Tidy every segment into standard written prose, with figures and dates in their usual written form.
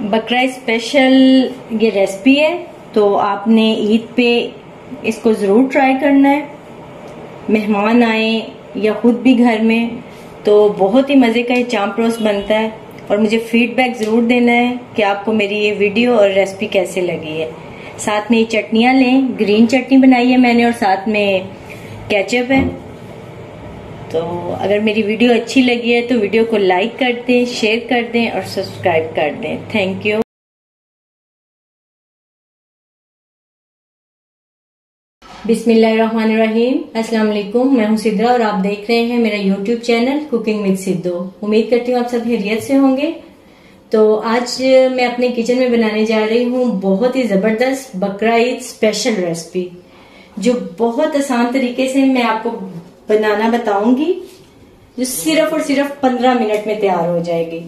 बकरा स्पेशल ये रेसिपी है, तो आपने ईद पे इसको ज़रूर ट्राई करना है। मेहमान आए या खुद भी घर में, तो बहुत ही मज़े का ये चांप रोस्ट बनता है। और मुझे फीडबैक ज़रूर देना है कि आपको मेरी ये वीडियो और रेसिपी कैसे लगी है। साथ में ये चटनियाँ लें, ग्रीन चटनी बनाई है मैंने और साथ में केचप है। तो अगर मेरी वीडियो अच्छी लगी है तो वीडियो को लाइक कर दें, शेयर कर दें और सब्सक्राइब कर दें। Thank you. बिस्मिल्लाहिर्रहमानिर्रहीम। अस्सलाम वालेकुम। मैं हूं सिद्रा और आप देख रहे हैं मेरा YouTube channel cooking with Sidhu. उम्मीद करती हूँ आप सब खैरियत से होंगे। तो आज मैं अपने किचन में बनाने जा रही हूँ बहुत ही जबरदस्त बकरा ईद स्पेशल रेसिपी, जो बहुत आसान तरीके से मैं आपको बनाना बताऊंगी, जो सिर्फ और सिर्फ 15 मिनट में तैयार हो जाएगी।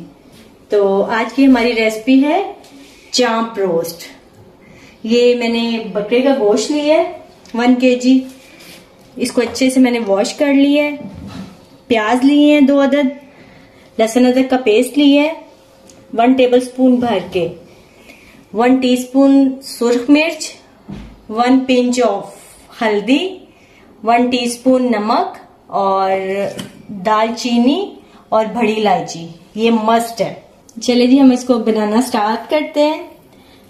तो आज की हमारी रेसिपी है चांप रोस्ट। ये मैंने बकरे का गोश्त लिया है 1 kg। इसको अच्छे से मैंने वॉश कर लिया है। प्याज लिए हैं 2 अदद, लहसुन अदरक का पेस्ट लिया है 1 टेबलस्पून भर के, 1 टीस्पून सुर्ख मिर्च, 1 पिंच ऑफ हल्दी, 1 टीस्पून नमक और दालचीनी और बड़ी इलायची, ये मस्ट है। चलिए जी, हम इसको बनाना स्टार्ट करते हैं।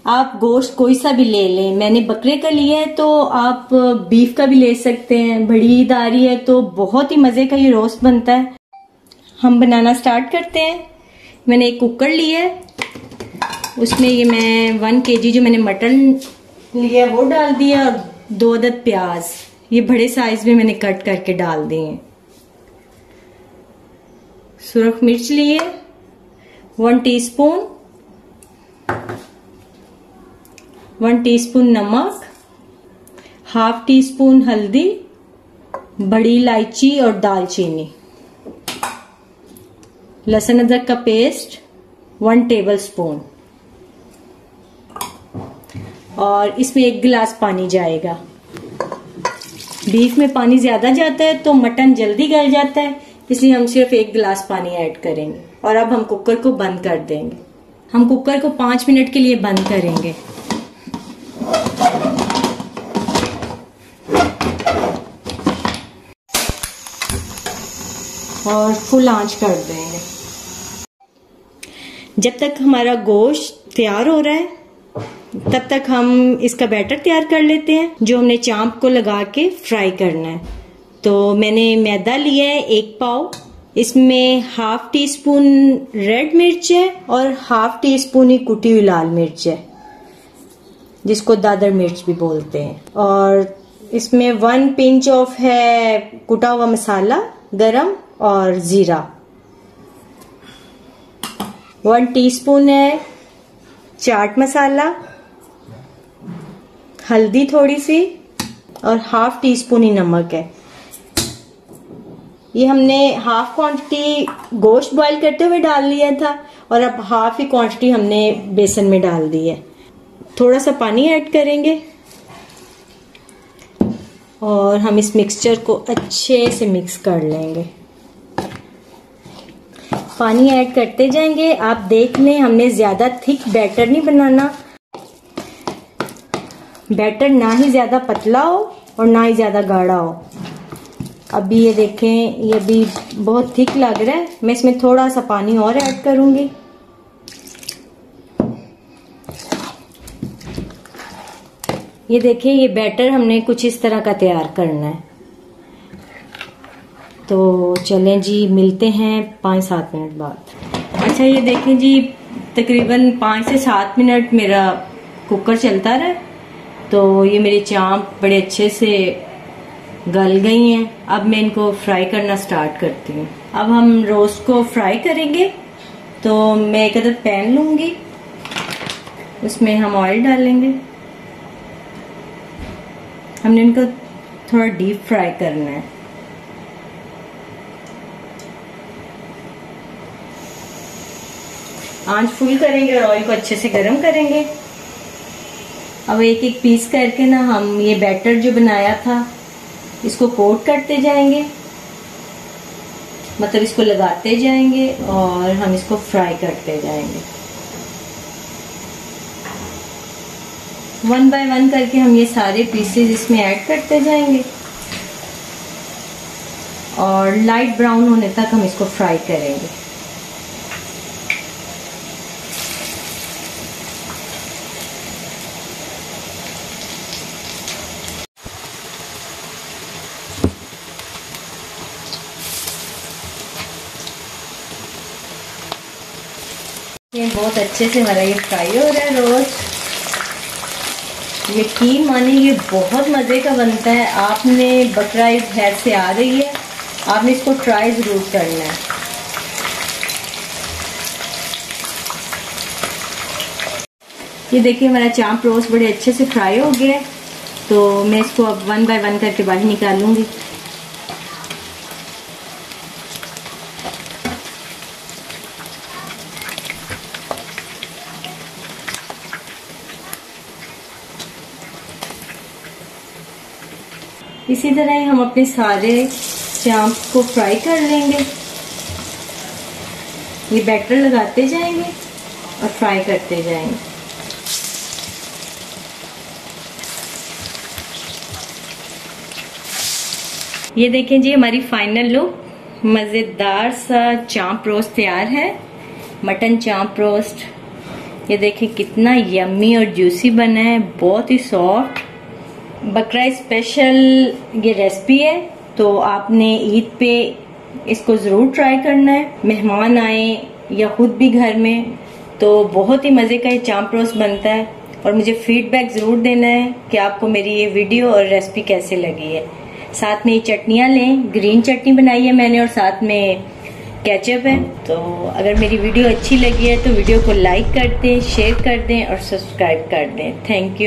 आप गोश्त कोई सा भी ले लें, मैंने बकरे का लिया है, तो आप बीफ का भी ले सकते हैं। बड़ी ईद आ रही है तो बहुत ही मजे का ये रोस्ट बनता है। हम बनाना स्टार्ट करते हैं। मैंने एक कुकर लिया है, उसमें ये मैं 1 kg जो मैंने मटन लिया वो डाल दिया और 2 अदद प्याज, ये बड़े साइज में मैंने कट करके डाल दिए। सुरख मिर्च लिए 1 टीस्पून, 1 टीस्पून नमक, ½ टीस्पून हल्दी, बड़ी इलायची और दालचीनी, लहसुन अदरक का पेस्ट 1 टेबलस्पून, और इसमें 1 गिलास पानी जाएगा। बीफ में पानी ज्यादा जाता है तो मटन जल्दी गल जाता है, इसलिए हम सिर्फ 1 गिलास पानी ऐड करेंगे। और अब हम कुकर को बंद कर देंगे। हम कुकर को 5 मिनट के लिए बंद करेंगे। और फुल आंच कर देंगे। जब तक हमारा गोश्त तैयार हो रहा है तब तक हम इसका बैटर तैयार कर लेते हैं, जो हमने चांप को लगा के फ्राई करना है। तो मैंने मैदा लिया है 1 पाव, इसमें ½ टीस्पून रेड मिर्च है और ½ टीस्पून ही कुटी हुई लाल मिर्च है, जिसको दादर मिर्च भी बोलते हैं। और इसमें 1 पिंच ऑफ है कुटा हुआ मसाला गरम और जीरा, 1 टीस्पून है चाट मसाला, हल्दी थोड़ी सी और ½ टीस्पून ही नमक है। ये हमने हाफ क्वांटिटी गोश्त बॉईल करते हुए डाल लिया था और अब हाफ ही क्वांटिटी हमने बेसन में डाल दी है। थोड़ा सा पानी ऐड करेंगे और हम इस मिक्सचर को अच्छे से मिक्स कर लेंगे। पानी ऐड करते जाएंगे। आप देख लें, हमने ज्यादा थिक बैटर नहीं बनाना। बैटर ना ही ज्यादा पतला हो और ना ही ज्यादा गाढ़ा हो। अभी ये देखें, ये अभी बहुत थिक लग रहा है। मैं इसमें थोड़ा सा पानी और ऐड करूंगी। ये देखिए, ये बैटर हमने कुछ इस तरह का तैयार करना है। तो चलें जी, मिलते हैं 5-7 मिनट बाद। अच्छा, ये देखें जी, तकरीबन 5 से 7 मिनट मेरा कुकर चलता रहा, तो ये मेरी चांप बड़े अच्छे से गल गई हैं। अब मैं इनको फ्राई करना स्टार्ट करती हूँ। अब हम रोस्ट को फ्राई करेंगे। तो मैं 1 अदद पैन लूंगी, उसमें हम ऑयल डालेंगे। हमने इनको थोड़ा डीप फ्राई करना है। आंच फुल करेंगे और ऑयल को अच्छे से गर्म करेंगे। अब एक एक पीस करके ना हम ये बैटर जो बनाया था इसको कोट करते जाएंगे, मतलब इसको लगाते जाएंगे और हम इसको फ्राई करते जाएंगे। 1 बाय 1 करके हम ये सारे पीसेस इसमें ऐड करते जाएंगे और लाइट ब्राउन होने तक हम इसको फ्राई करेंगे। ये बहुत अच्छे से हमारा ये फ्राई हो रहा है रोस्ट। यकीन मानिए ये बहुत मज़े का बनता है। आपने बकरा ईद खैर से आ रही है, आपने इसको ट्राई ज़रूर करना है। ये देखिए हमारा चांप रोस्ट बड़े अच्छे से फ्राई हो गया है, तो मैं इसको अब 1 बाय 1 करके बाहर निकालूंगी। इसी तरह ही हम अपने सारे चांप को फ्राई कर लेंगे। ये बैटर लगाते जाएंगे और फ्राई करते जाएंगे। ये देखें जी हमारी फाइनल लुक, मजेदार सा चांप रोस्ट तैयार है। मटन चांप रोस्ट ये देखें कितना यम्मी और जूसी बना है, बहुत ही सॉफ्ट। बकरा स्पेशल ये रेसिपी है, तो आपने ईद पे इसको ज़रूर ट्राई करना है। मेहमान आए या खुद भी घर में, तो बहुत ही मज़े का ये चांप रोस्ट बनता है। और मुझे फीडबैक ज़रूर देना है कि आपको मेरी ये वीडियो और रेसिपी कैसे लगी है। साथ में ये चटनियाँ लें, ग्रीन चटनी बनाई है मैंने और साथ में केचप है। तो अगर मेरी वीडियो अच्छी लगी है तो वीडियो को लाइक कर दें, शेयर कर दें और सब्सक्राइब कर दें। Thank you.